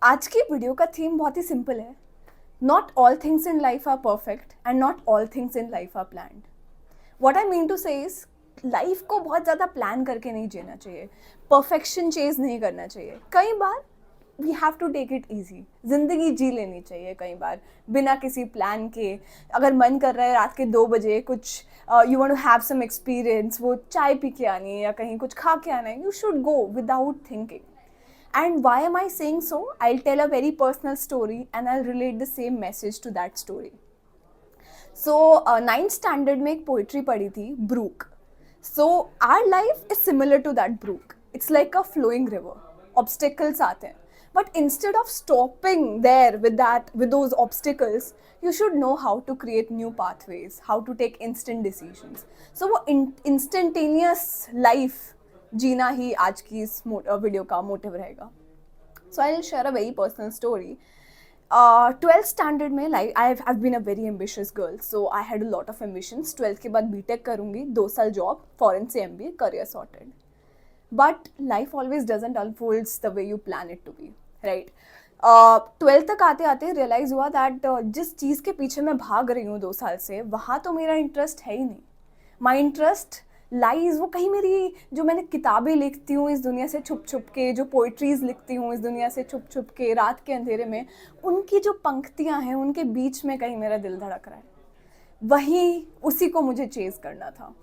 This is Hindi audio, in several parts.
आज की वीडियो का थीम बहुत ही सिंपल है। Not all things in life are perfect and not all things in life are planned. What I mean to say is life को बहुत ज़्यादा प्लान करके नहीं जीना चाहिए, परफेक्शन चेज नहीं करना चाहिए। कई बार we have to take it easy, जिंदगी जी लेनी चाहिए कई बार बिना किसी प्लान के। अगर मन कर रहा है रात के 2 बजे कुछ you want to have some experience, वो चाय पी के आनी है या कहीं कुछ खा के आना है, you should go without thinking. And why am I saying so? I'll tell a very personal story and I'll relate the same message to that story. So, 9th standard में एक poetry पढ़ी थी, Brook. So, our life is similar to that brook. It's like a flowing river. Obstacles आते हैं. But instead of stopping there with those obstacles, you should know how to create new pathways, how to take instant decisions. So, वो instantaneous life जीना ही आज की इस वीडियो का मोटिव रहेगा. So I will share a very personal story. 12th standard में like I have been a very ambitious girl, so I had a lot of ambitions. 12th के बाद बीटेक करूँगी, 2 साल जॉब, फॉरेन से MBA, career sorted. But life always doesn't unfolds the way you plan it to be, right. 12th तक आते आते रियलाइज़ हुआ दैट जिस चीज़ के पीछे मैं भाग रही हूँ 2 साल से, वहाँ तो मेरा इंटरेस्ट है ही नहीं. माई इंटरेस्ट लाइज वो कहीं मेरी जो मैंने किताबें लिखती हूँ इस दुनिया से छुप छुप के, जो पोइट्रीज़ लिखती हूँ इस दुनिया से छुप छुप के रात के अंधेरे में, उनकी जो पंक्तियाँ हैं उनके बीच में कहीं मेरा दिल धड़क रहा है. वही उसी को मुझे चेज़ करना था.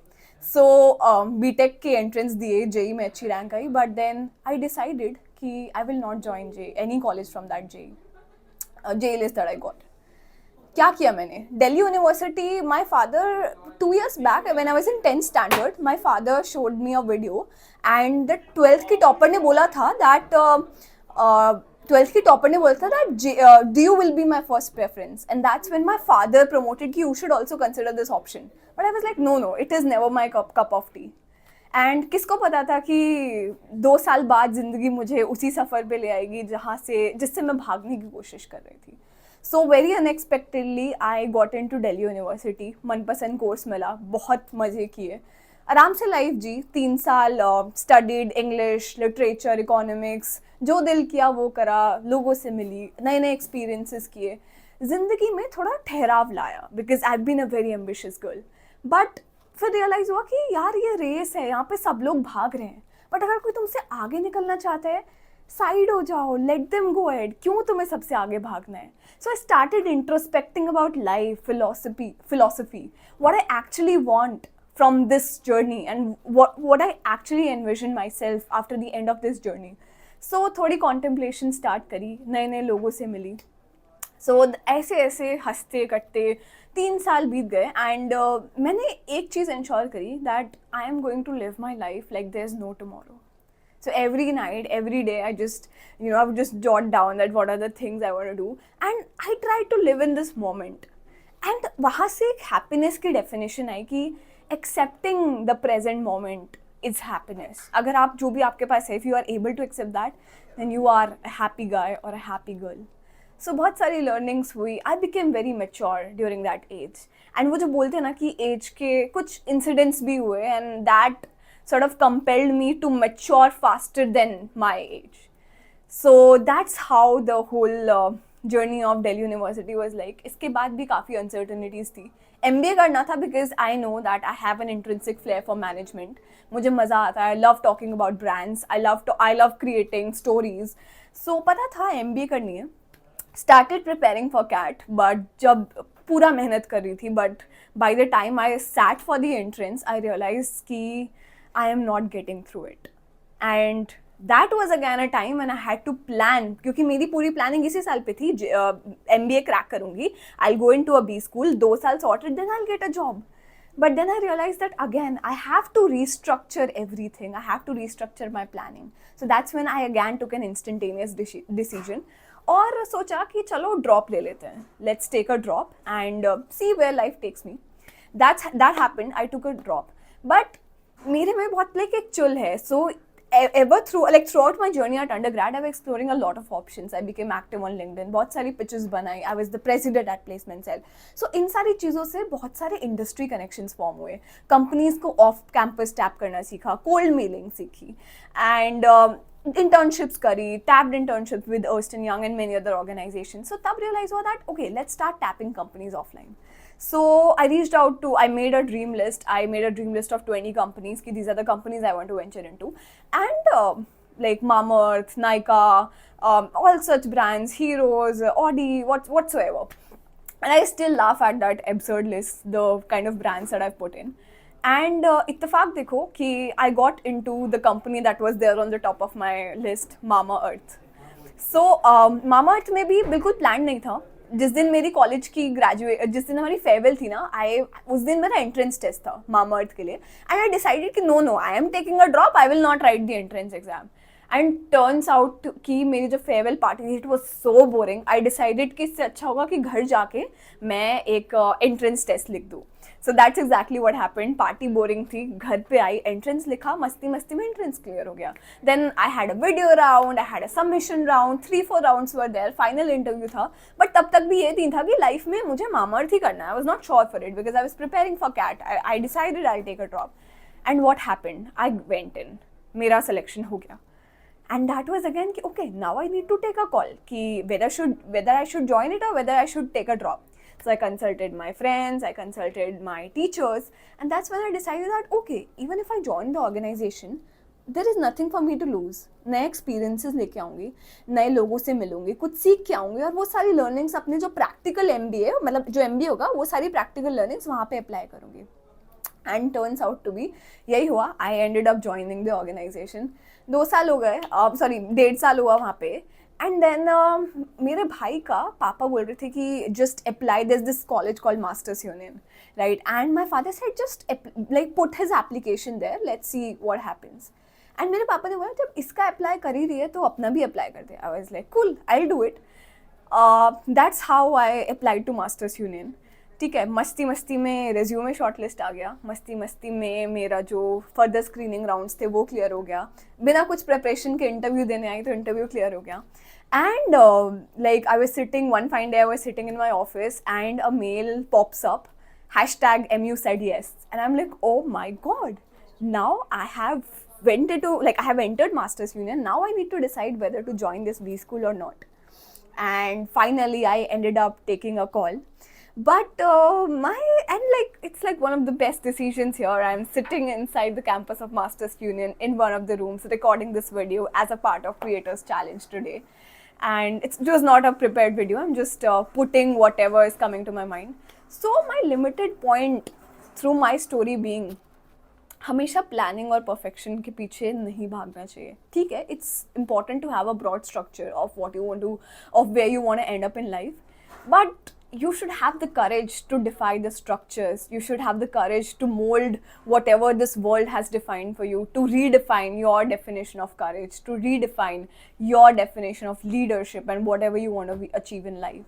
सो बीटेक के एंट्रेंस दिए, जेई में अच्छी रैंक आई, बट देन आई डिसाइडेड कि I will not join any college from that JEE list that I got. क्या किया मैंने, Delhi university. My father 2 years back when I was in 10th standard, my father showed me a video and the 12th की टॉपर ने बोला था दैट 12th की टॉपर ने बोला था that DU will be my first preference. And that's when my father promoted कि you should also consider this option. But I was like no, it is never my cup of tea. And किसको पता था कि 2 साल बाद ज़िंदगी मुझे उसी सफ़र पे ले आएगी जिससे मैं भागने की कोशिश कर रही थी. So very unexpectedly I got in to Delhi university. मनपसंद कोर्स मिला, बहुत मज़े किए, आराम से लाइफ जी. 3 साल स्टडीड इंग्लिश, लिटरेचर, इकोनॉमिक्स, जो दिल किया वो करा, लोगों से मिली, नए नए एक्सपीरियंसेस किए. ज़िंदगी में थोड़ा ठहराव लाया because I have been a very ambitious girl. But फिर रियलाइज़ हुआ कि यार ये रेस है, यहाँ पे सब लोग भाग रहे हैं, बट अगर कोई तुमसे आगे निकलना चाहता है, साइड हो जाओ, लेट देम गो एड, क्यों तुम्हें सबसे आगे भागना है. So I started introspecting about life, philosophy, what I actually want from this journey and what I actually envision myself after the end of this journey. So थोड़ी contemplation start करी, नए नए लोगों से मिली. सो ऐसे ऐसे हंसते कटते 3 साल बीत गए एंड मैंने एक चीज़ इंश्योर करी that I am going to live my life like there is no tomorrow. So every night, every day, I would just jot down that what are the things I want to do, and I try to live in this moment. And वहाँ से एक happiness की definition आई कि accepting the present moment is happiness. अगर आप जो भी आपके पास है, if you are able to accept that, then you are a happy guy or a happy girl. So बहुत सारी learnings हुई. I became very mature during that age. And वो जो बोलते हैं ना कि age के कुछ incidents भी हुए and that sort of compelled me to mature faster than my age. So that's how the whole journey of Delhi University was like. इसके बाद भी काफ़ी uncertainties थी. MBA करना था because I know that I have an intrinsic flair for management. मुझे मज़ा आता है. I love talking about brands. I love creating stories. So पता था MBA करनी है. Started preparing for CAT, but जब पूरा मेहनत कर रही थी, but by the time I sat for the entrance, I realized कि I am not getting through it. And that was again a time when I had to plan, क्योंकि मेरी पूरी planning इसी साल पे थी. MBA crack करूँगी, I'll go into a B school, 2 साल sorted, then I'll get a job. But then I realized that again, I have to restructure everything. I have to restructure my planning. So that's when I again took an instantaneous decision. और सोचा कि चलो ड्रॉप ले लेते हैं. Let's take a drop and see where life takes me. That happened. I took a drop. But मेरे में बहुत लाइक एक चुल है. So throughout my journey at undergrad, I was exploring a lot of options. I became active on LinkedIn. बहुत सारी pitches बनाई. I was the president at Placement Cell. So इन सारी चीज़ों से बहुत सारे industry connections form हुए. Companies को off campus tap करना सीखा, cold mailing सीखी, and internships kari, tapped internships with Ernst and Young and many other organizations. So tab realize हुआ that okay, let's start tapping companies offline. So I reached out to, I made a dream list. I made a dream list of 20 companies. Ki these are the companies I want to venture into. And like Mamaearth, Nykaa, all such brands, Heroes, Audi, whatsoever. And I still laugh at that absurd list, the kind of brands that I've put in. And इत्तेफाक देखो कि I got into the company that was there on the top of my list, Mamaearth. So Mamaearth में भी बिल्कुल प्लान नहीं था. जिस दिन मेरी कॉलेज की जिस दिन हमारी फेयरवेल थी ना, उस दिन मेरा एंट्रेंस टेस्ट था Mamaearth के लिए. एंड आई डिसाइडेड कि no I am taking a drop, I will not write the entrance exam. And turns out कि मेरी जो फेयरवेल पार्टी थी, it was so boring. I decided कि इससे अच्छा होगा कि घर जाके मैं एक एंट्रेंस टेस्ट लिख दूँ. So that's exactly what happened. Party boring थी, घर पे आई, एंट्रेंस लिखा, मस्ती मस्ती में एंट्रेंस क्लियर हो गया. Then I had a video round, I had a submission round, 3-4 rounds were there, final interview था. बट तब तक भी ये नहीं था कि लाइफ में मुझे Mamaearth ही करना है. I was not sure for it because I was preparing for CAT. I decided I take a drop. And what happened, I went in, मेरा सिलेक्शन हो गया. And that was again, okay, now I need to take a call ki whether I should join it or whether I should take a drop. So I consulted my friends, I consulted my teachers, and that's when I decided that okay, even if I join the organization, there is nothing for me to lose. नए एक्सपीरियंसेस लेके आऊँगी, नए लोगों से मिलूंगी, कुछ सीख के आऊँगी, और वो सारी लर्निंग्स अपने जो प्रैक्टिकल MBA, मतलब जो MBA होगा, वो सारी प्रैक्टिकल लर्निंग्स वहाँ पे अप्लाई करूँगी. And turns out to be यही हुआ. I ended up joining the organisation. 2 साल हो गए, सॉरी 1.5 साल हुआ वहाँ पे. एंड देन मेरे भाई का पापा बोल रहे थे कि just apply this college called Masters Union, right. And my father said just like put his application there, let's see what happens. And मेरे पापा ने बोला जब इसका अप्लाई कर ही रही है तो अपना भी अप्लाई कर दे. I was like cool, I will do it. That's how I applied to masters union. ठीक है, मस्ती मस्ती में रेज्यूमे शॉर्ट लिस्ट आ गया, मस्ती मस्ती में मेरा जो फर्दर स्क्रीनिंग राउंड्स थे वो क्लियर हो गया, बिना कुछ प्रिपरेशन के इंटरव्यू देने आई तो इंटरव्यू क्लियर हो गया. And like I was sitting, one fine day I was sitting in my office and a mail pops up, #MU said yes, and I'm like, oh my god, now I have entered Masters Union, now I need to decide whether to join this B school or not. And finally I ended up taking a call. But it's like one of the best decisions here. I'm sitting inside the campus of Masters Union in one of the rooms recording this video as a part of Creators Challenge today. And it was not a prepared video. I'm just putting whatever is coming to my mind. So my limited point through my story being, हमेशा प्लानिंग और परफेक्शन के पीछे नहीं भागना चाहिए. ठीक है, it's important to have a broad structure of what you want to, of where you want to end up in life, but you should have the courage to defy the structures. You should have the courage to mold whatever this world has defined for you, to redefine your definition of courage, to redefine your definition of leadership and whatever you want to achieve in life.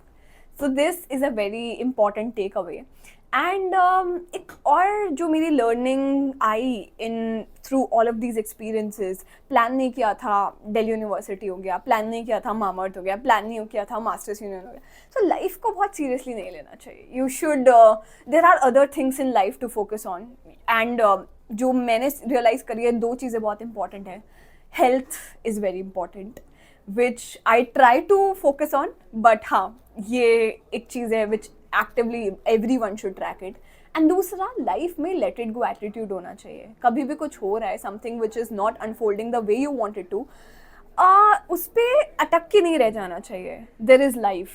So this is a very important takeaway. And एक और जो मेरी learning I in through all of these experiences, plan नहीं किया था दिल्ली यूनिवर्सिटी हो गया, प्लान नहीं किया था Mamaearth हो गया, प्लान नहीं किया था मास्टर्स यूनियन हो गया. सो लाइफ को बहुत सीरियसली नहीं लेना चाहिए. You should, there are other things in life to focus on. And जो मैंने रियलाइज़ करी है, 2 चीज़ें बहुत इंपॉर्टेंट है. Health is very important, which I try to focus on, but हाँ, ये एक चीज़ है which actively everyone should track it. And दूसरा, लाइफ में लेट इट गो एटीट्यूड होना चाहिए. कभी भी कुछ हो रहा है, something which is not unfolding the way you wanted to, उस पर अटक के नहीं रह जाना चाहिए. There is life.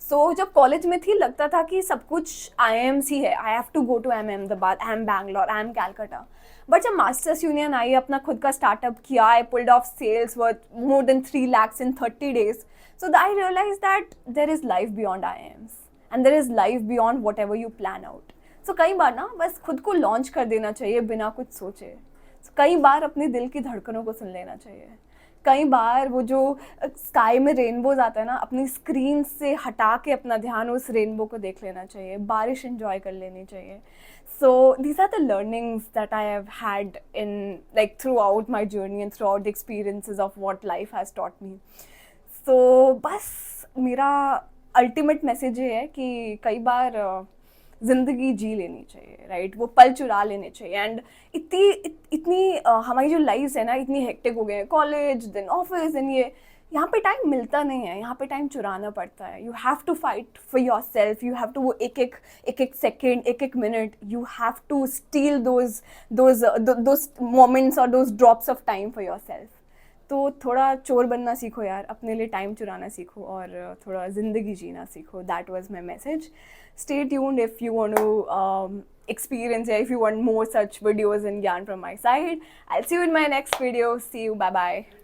सो जब कॉलेज में थी लगता था कि सब कुछ IIMs ही है, I have to go to IIM Ahmedabad, IIM Bangalore, IIM Calcutta. But जब मास्टर्स यूनियन आई, अपना खुद का स्टार्टअप किया, I pulled off sales worth more than 3 lakhs in 30 days. So I realized that there is life beyond IIMs. And there is life beyond whatever you plan out. So कई बार ना बस खुद को लॉन्च कर देना चाहिए बिना कुछ सोचे. So, कई बार अपने दिल की धड़कनों को सुन लेना चाहिए. कई बार वो जो स्काई में रेनबोज आता है ना, अपनी स्क्रीन से हटा के अपना ध्यान उस रेनबो को देख लेना चाहिए, बारिश एंजॉय कर लेनी चाहिए. So these are the learnings that I have had in like throughout my journey and throughout the experiences of what life has taught me. So बस मेरा अल्टीमेट मैसेज ये है कि कई बार ज़िंदगी जी लेनी चाहिए, राइट? वो पल चुरा लेने चाहिए। एंड इतनी हमारी जो लाइफ है ना, इतनी हेक्टिक हो गए हैं, कॉलेज देन ऑफिस देन ये, यहाँ पे टाइम मिलता नहीं है, यहाँ पे टाइम चुराना पड़ता है। You have to fight for yourself, you have to, वो एक सेकेंड, एक minute, you have to steal those moments और those drops of time for yourself. तो थोड़ा चोर बनना सीखो यार, अपने लिए टाइम चुराना सीखो और थोड़ा ज़िंदगी जीना सीखो। That was my message. Stay tuned if you want to experience it, if you want more such videos and Gyan from my side. I'll see you in my next video. See you. Bye bye.